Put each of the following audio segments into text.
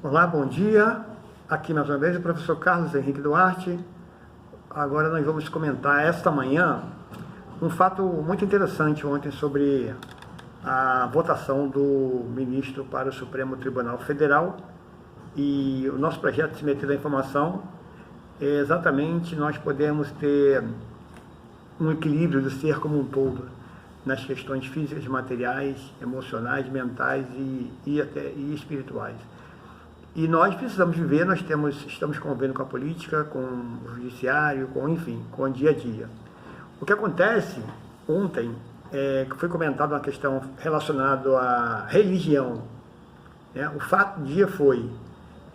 Olá, bom dia. Aqui mais uma vez o professor Carlos Henrique Duarte. Agora nós vamos comentar esta manhã um fato muito interessante ontem sobre a votação do ministro para o Supremo Tribunal Federal, e o nosso projeto de se meter da informação é exatamente nós podemos ter um equilíbrio do ser como um todo nas questões físicas, materiais, emocionais, mentais e espirituais. E nós precisamos viver, estamos convivendo com a política, com o judiciário, com o dia a dia. O que acontece ontem, que foi comentado uma questão relacionada à religião, né? O fato do dia foi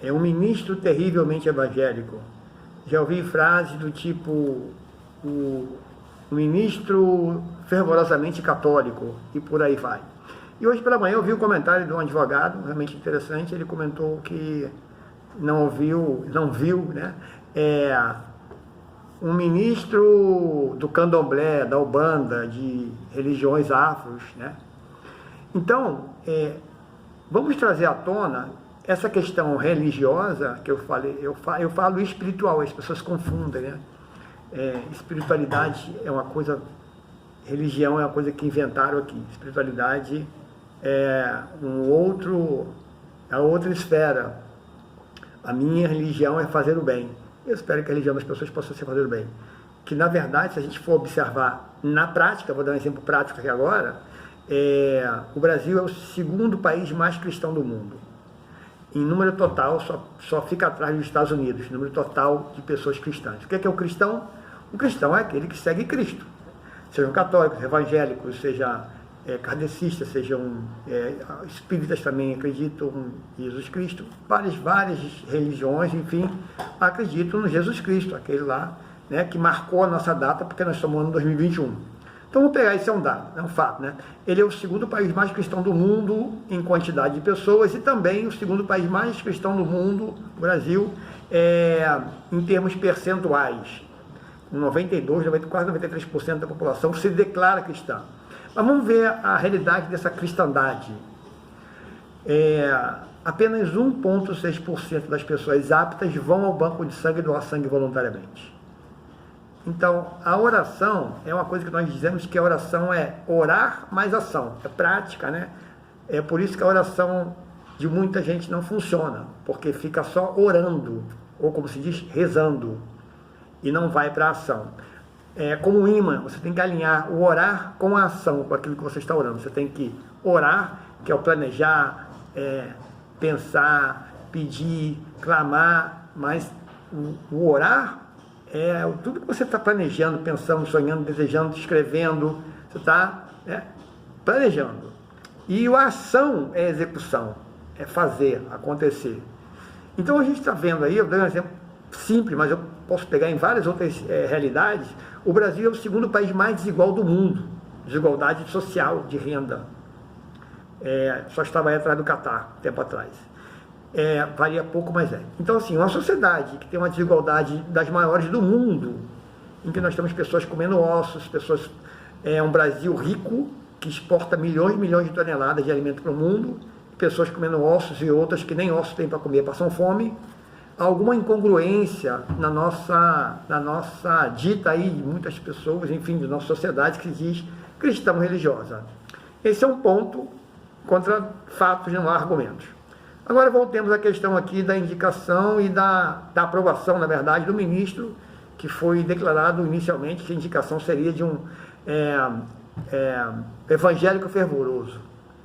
um ministro terrivelmente evangélico. Já ouvi frases do tipo, o ministro fervorosamente católico, e por aí vai. E hoje pela manhã eu vi um comentário de um advogado, realmente interessante. Ele comentou que não viu, né, um ministro do candomblé, da Ubanda, de religiões afros, né? Então, vamos trazer à tona essa questão religiosa que eu falei. Eu falo espiritual, as pessoas confundem, né? Espiritualidade é uma coisa, religião é uma coisa que inventaram aqui. Espiritualidade é outra esfera. A minha religião é fazer o bem. Eu espero que a religião das pessoas possa ser fazer o bem. Que na verdade, se a gente for observar na prática, vou dar um exemplo prático aqui agora, o Brasil é o segundo país mais cristão do mundo. Em número total, só fica atrás dos Estados Unidos, número total de pessoas cristãs. O que é o cristão? O cristão é aquele que segue Cristo. Sejam católicos, evangélicos, seja kardecistas, sejam espíritas, também acreditam em Jesus Cristo. Várias religiões, enfim, acreditam no Jesus Cristo, aquele lá, né, que marcou a nossa data, porque nós estamos no ano 2021. Então vamos pegar, isso é um dado, é um fato, né? Ele é o segundo país mais cristão do mundo em quantidade de pessoas, e também o segundo país mais cristão do mundo, o Brasil, em termos percentuais. 92, quase 93% da população se declara cristã. Mas vamos ver a realidade dessa cristandade. Apenas 1,6% das pessoas aptas vão ao banco de sangue doar sangue voluntariamente. Então, a oração é uma coisa que nós dizemos que a oração é orar mais ação, é prática, né? É por isso que a oração de muita gente não funciona, porque fica só orando, ou como se diz, rezando, e não vai para a ação. Como um imã, você tem que alinhar o orar com a ação, com aquilo que você está orando. Você tem que orar, que é o planejar, pensar, pedir, clamar, mas o orar tudo que você está planejando, pensando, sonhando, desejando, escrevendo, você está planejando. E a ação é execução, é fazer, acontecer. Então a gente está vendo aí, eu dei um exemplo simples, mas eu posso pegar em várias outras realidades. O Brasil é o segundo país mais desigual do mundo, desigualdade social, de renda. Só estava aí atrás do Catar, tempo atrás. Varia pouco, mas é. Então, assim, uma sociedade que tem uma desigualdade das maiores do mundo, em que nós temos pessoas comendo ossos, um Brasil rico, que exporta milhões e milhões de toneladas de alimento para o mundo, pessoas comendo ossos e outras que nem ossos têm para comer, passam fome. Alguma incongruência na nossa dita aí, de muitas pessoas, enfim, de nossa sociedade, que se diz cristão religiosa. Esse é um ponto contra fatos, não há argumentos. Agora voltemos à questão aqui da indicação e da aprovação, na verdade, do ministro, que foi declarado inicialmente que a indicação seria de um evangélico fervoroso.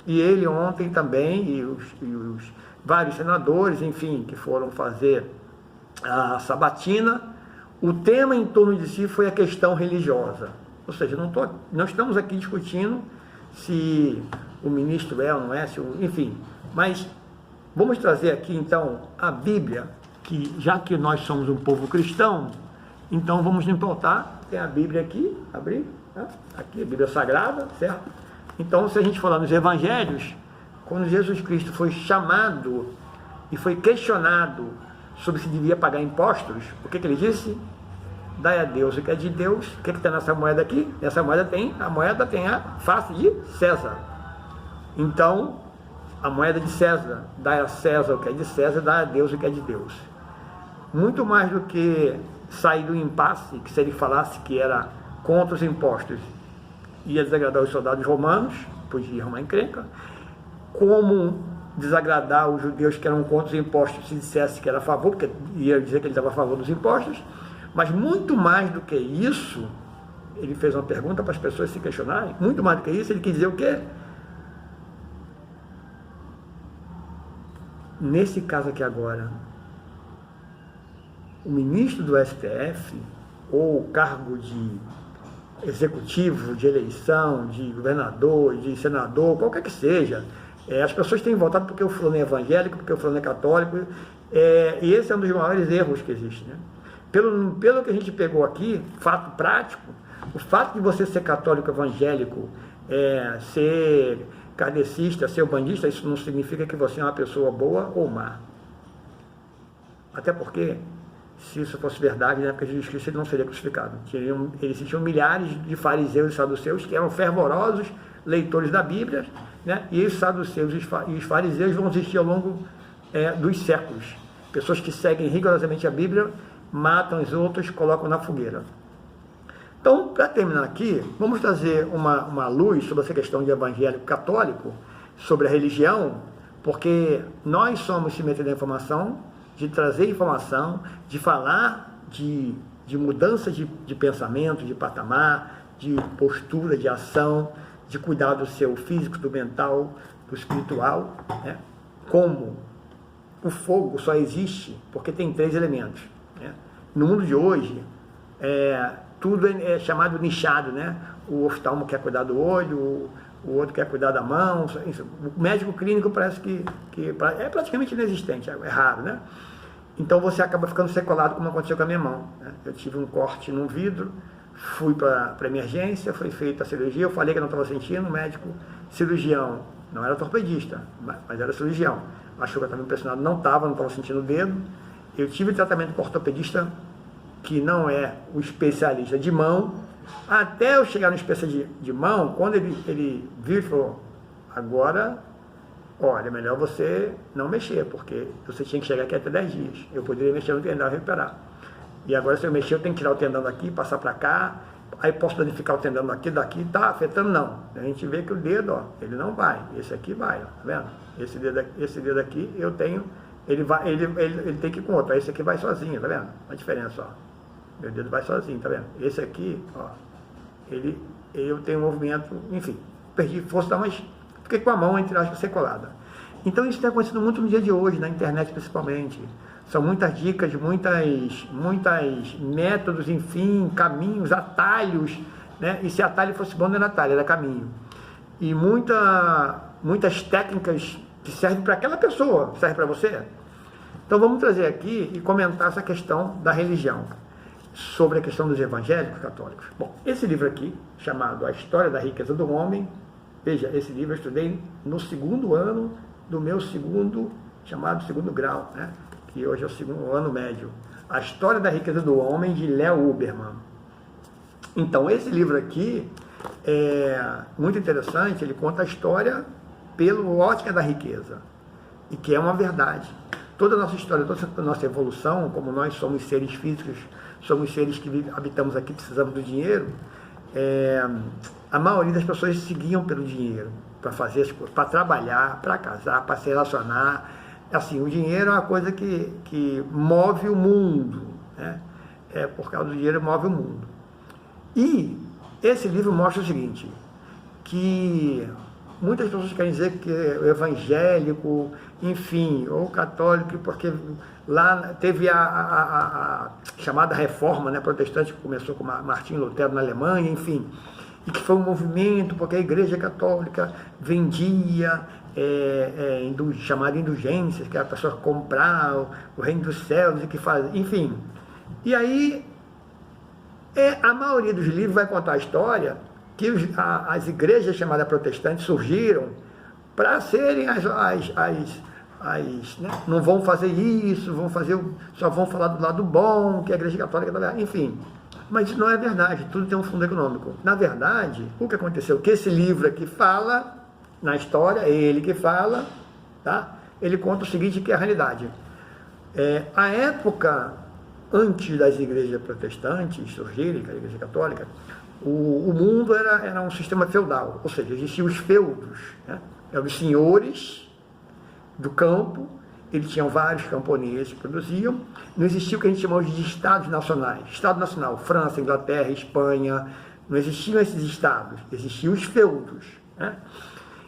E ele ontem também, e os vários senadores, enfim, que foram fazer a sabatina, o tema em torno de si foi a questão religiosa. Ou seja, não estamos aqui discutindo se o ministro ou não é, enfim, mas vamos trazer aqui então a Bíblia, que já que nós somos um povo cristão, então vamos nos importar, tem a Bíblia aqui, abrir, né? Aqui a Bíblia Sagrada, certo? Então, se a gente for lá nos Evangelhos, quando Jesus Cristo foi chamado e foi questionado sobre se devia pagar impostos, o que ele disse? Dai a Deus o que é de Deus. O que está nessa moeda aqui? Essa moeda tem a face de César. Então, a moeda de César, dá a César o que é de César, dá a Deus o que é de Deus. Muito mais do que sair do impasse, que se ele falasse que era contra os impostos, ia desagradar os soldados romanos, podia arrumar encrenca, como desagradar os judeus que eram contra os impostos se dissesse que era a favor, porque ia dizer que ele estava a favor dos impostos, mas muito mais do que isso, ele fez uma pergunta para as pessoas se questionarem, muito mais do que isso, ele quis dizer o quê? Nesse caso aqui agora, o ministro do STF, ou o cargo de executivo, de eleição, de governador, de senador, qualquer que seja, as pessoas têm votado porque o fulano é evangélico, porque o fulano é católico, e esse é um dos maiores erros que existe, né? Pelo que a gente pegou aqui, fato prático, o fato de você ser católico evangélico, ser kardecista, ser bandista, isso não significa que você é uma pessoa boa ou má. Até porque, se isso fosse verdade, na época de Jesus Cristo, ele não seria crucificado. Existiam milhares de fariseus e saduceus que eram fervorosos leitores da Bíblia, né? E os saduceus e os fariseus vão existir ao longo dos séculos. Pessoas que seguem rigorosamente a Bíblia, matam os outros, colocam na fogueira. Então, para terminar aqui, vamos trazer uma luz sobre essa questão de evangélico católico, sobre a religião, porque nós somos cimentos da informação, de trazer informação, de falar de mudança de pensamento, de patamar, de postura, de ação, de cuidar do seu físico, do mental, do espiritual, né? Como o fogo só existe porque tem 3 elementos, né? No mundo de hoje, tudo é chamado nichado, né? O oftalmo quer cuidar do olho, o outro quer cuidar da mão, o médico clínico parece que é praticamente inexistente, é raro, né? Então você acaba ficando sequelado, como aconteceu com a minha mão, né? Eu tive um corte num vidro, fui para emergência, foi feita a cirurgia, eu falei que não estava sentindo, o médico cirurgião, não era ortopedista, mas era cirurgião, achou que eu estava impressionado, não estava sentindo o dedo. Eu tive tratamento com ortopedista, que não é o especialista de mão, até eu chegar no especialista de mão, quando ele viu e falou, agora, olha, melhor você não mexer, porque você tinha que chegar aqui até 10 dias, eu poderia mexer no tendão e recuperar. E agora, se eu mexer, eu tenho que tirar o tendão daqui, passar para cá, aí posso danificar o tendão daqui, está afetando, não. A gente vê que o dedo, ó, ele não vai, esse aqui vai, ó, tá vendo? Esse dedo aqui, eu tenho, ele tem que ir com outro, aí esse aqui vai sozinho, tá vendo? A diferença, ó. Meu dedo vai sozinho, tá vendo? Esse aqui, ó, eu tenho um movimento, enfim, perdi força, mas fiquei com a mão, entre aspas, secolada. Então isso tem acontecido muito no dia de hoje, na internet principalmente. São muitas dicas, muitas métodos, enfim, caminhos, atalhos, né? E se atalho fosse bom, não era atalho, era caminho. E muitas técnicas que servem para aquela pessoa, servem para você. Então vamos trazer aqui e comentar essa questão da religião, sobre a questão dos evangélicos católicos. Bom, esse livro aqui, chamado A História da Riqueza do Homem, veja, esse livro eu estudei no 2º ano do meu chamado segundo grau, né? Que hoje é o 2º ano médio. A História da Riqueza do Homem, de Léo Huberman. Então, esse livro aqui é muito interessante, ele conta a história pelo ótica da riqueza, e que é uma verdade. Toda a nossa história, toda a nossa evolução, como nós somos seres físicos, somos seres que habitamos aqui, precisamos do dinheiro, a maioria das pessoas seguiam pelo dinheiro, para fazer as coisas, para trabalhar, para casar, para se relacionar. Assim, o dinheiro é uma coisa que move o mundo, né? Por causa do dinheiro move o mundo. E esse livro mostra o seguinte, que muitas pessoas querem dizer que o evangélico, enfim, ou católico, porque lá teve a chamada reforma, né, protestante, que começou com Martinho Lutero na Alemanha, enfim, e que foi um movimento, porque a Igreja Católica vendia chamada indulgências, que a pessoa comprar o reino dos céus e que faz, enfim. E aí, a maioria dos livros vai contar a história que as igrejas chamadas protestantes surgiram para serem né? Não vão fazer isso, só vão falar do lado bom, que a Igreja Católica, enfim. Mas isso não é verdade, tudo tem um fundo econômico. Na verdade, o que aconteceu? Que esse livro aqui fala, na história, é ele que fala, tá? Ele conta o seguinte, que é a realidade. A época antes das igrejas protestantes surgirem, a igreja católica, o mundo era um sistema feudal, ou seja, existiam os feudos, né? Eram os senhores do campo, eles tinham vários camponeses que produziam, não existia o que a gente chamava de estados nacionais. Estado nacional, França, Inglaterra, Espanha, não existiam esses estados, existiam os feudos, né?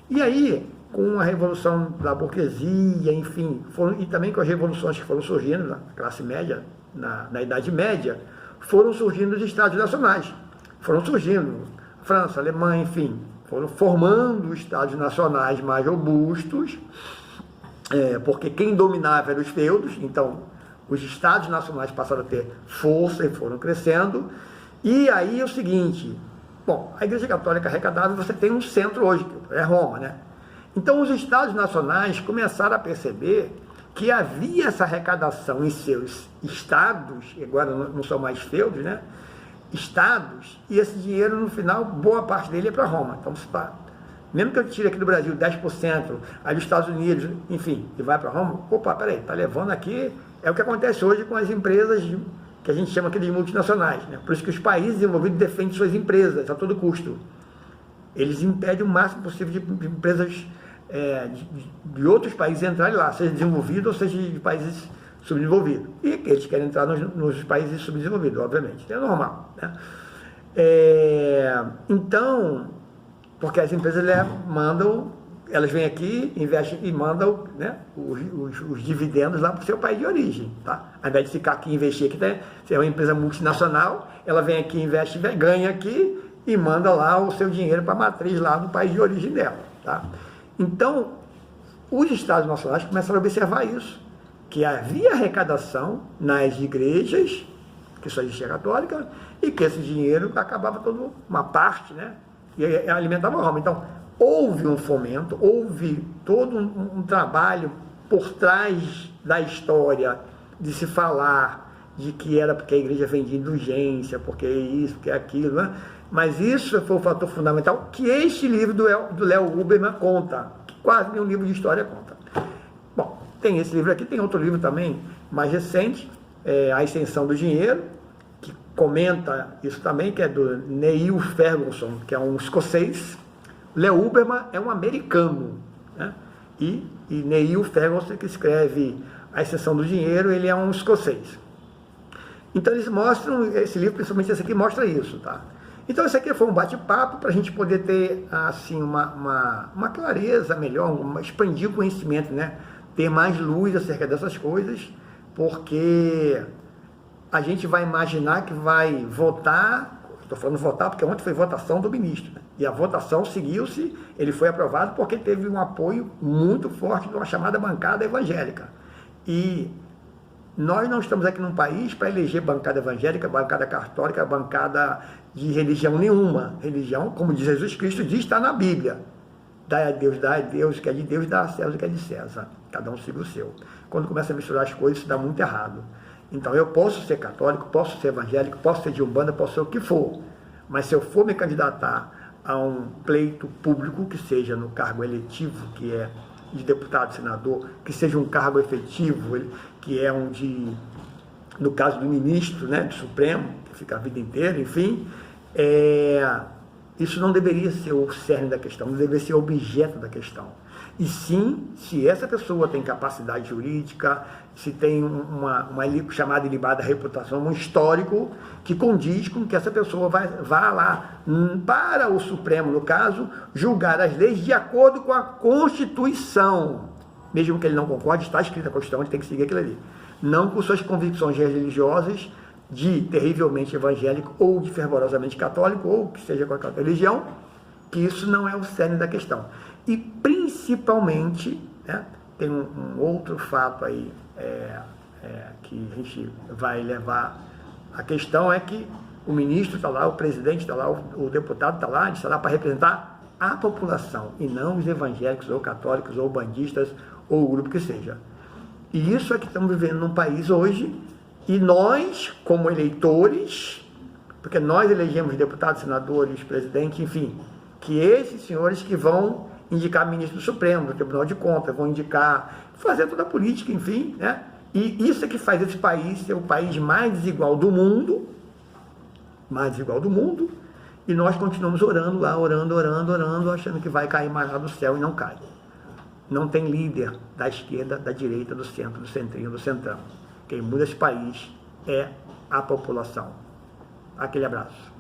E aí, com a revolução da burguesia, enfim, e também com as revoluções que foram surgindo na classe média, na Idade Média, foram surgindo os estados nacionais. Foram surgindo França, Alemanha, enfim, foram formando estados nacionais mais robustos, porque quem dominava eram os feudos, então os estados nacionais passaram a ter força e foram crescendo. E aí é o seguinte, bom, a Igreja Católica arrecadava, você tem um centro hoje, é Roma, né? Então os estados nacionais começaram a perceber que havia essa arrecadação em seus estados, agora não são mais feudos, né? Estados, e esse dinheiro no final, boa parte dele é para Roma. Então, mesmo que eu tire aqui do Brasil 10%, aí dos Estados Unidos, enfim, e vai para Roma, opa, peraí, está levando aqui, é o que acontece hoje com as empresas que a gente chama aqui de multinacionais, né? Por isso que os países desenvolvidos defendem suas empresas a todo custo. Eles impedem o máximo possível de empresas de outros países entrarem lá, seja desenvolvido ou seja de países subdesenvolvidos. E eles querem entrar nos países subdesenvolvidos, obviamente. É normal, né? Então, porque as empresas elas vêm aqui, investem e mandam, né, os dividendos lá para o seu país de origem, tá? Ao invés de ficar aqui e investir aqui, se é uma empresa multinacional, ela vem aqui, investe, ganha aqui e manda lá o seu dinheiro para a matriz lá no país de origem dela, tá? Então, os estados nacionais começaram a observar isso, que havia arrecadação nas igrejas, que só existia católica, e que esse dinheiro acabava toda uma parte, né? E alimentava Roma. Então, houve um fomento, houve todo um trabalho por trás da história de se falar de que era porque a igreja vendia indulgência, porque isso, porque aquilo, né? Mas isso foi o fator fundamental que este livro do Léo Huberman conta, que quase nenhum livro de história conta. Bom, tem esse livro aqui, tem outro livro também, mais recente, A Extensão do Dinheiro, que comenta isso também, que é do Neil Ferguson, que é um escocês. Léo Huberman é um americano, né? E Neil Ferguson, que escreve A Extensão do Dinheiro, ele é um escocês. Então eles mostram, esse livro, principalmente esse aqui, mostra isso, tá? Então esse aqui foi um bate-papo para a gente poder ter, assim, uma clareza melhor, expandir o conhecimento, né? Ter mais luz acerca dessas coisas, porque a gente vai imaginar que vai votar, estou falando votar porque ontem foi votação do ministro, né? E a votação seguiu-se, ele foi aprovado porque teve um apoio muito forte de uma chamada bancada evangélica. E nós não estamos aqui num país para eleger bancada evangélica, bancada católica, bancada de religião nenhuma. Religião, como diz Jesus Cristo, está na Bíblia. Dá a Deus, o que é de Deus, dá a César o que é de César. Cada um siga o seu. Quando começa a misturar as coisas, isso dá muito errado. Então eu posso ser católico, posso ser evangélico, posso ser de umbanda, posso ser o que for. Mas se eu for me candidatar a um pleito público, que seja no cargo eletivo, que é de deputado, senador, que seja um cargo efetivo, que é no caso do ministro, né, do Supremo, que fica a vida inteira, enfim, isso não deveria ser o cerne da questão, não deveria ser o objeto da questão. E sim, se essa pessoa tem capacidade jurídica, se tem uma chamada ilibada reputação, um histórico que condiz com que essa pessoa vá lá para o Supremo, no caso, julgar as leis de acordo com a Constituição. Mesmo que ele não concorde, está escrita a Constituição, ele tem que seguir aquilo ali. Não com suas convicções religiosas de terrivelmente evangélico ou de fervorosamente católico, ou que seja qualquer outra religião, que isso não é o cerne da questão. E principalmente, né, tem um outro fato aí que a gente vai levar. A questão é que o ministro está lá, o presidente está lá, o deputado está lá, ele está lá para representar a população, e não os evangélicos, ou católicos, ou bandistas, ou o grupo que seja. E isso é que estamos vivendo num país hoje, e nós, como eleitores, porque nós elegemos deputados, senadores, presidente, enfim, que esses senhores que vão indicar ministro do Supremo, do Tribunal de Contas, vão indicar, fazer toda a política, enfim, né? E isso é que faz esse país ser o país mais desigual do mundo, e nós continuamos orando lá, orando, achando que vai cair mais lá do céu e não cai. Não tem líder da esquerda, da direita, do centro, do centrinho, do centrão. Quem muda esse país é a população. Aquele abraço.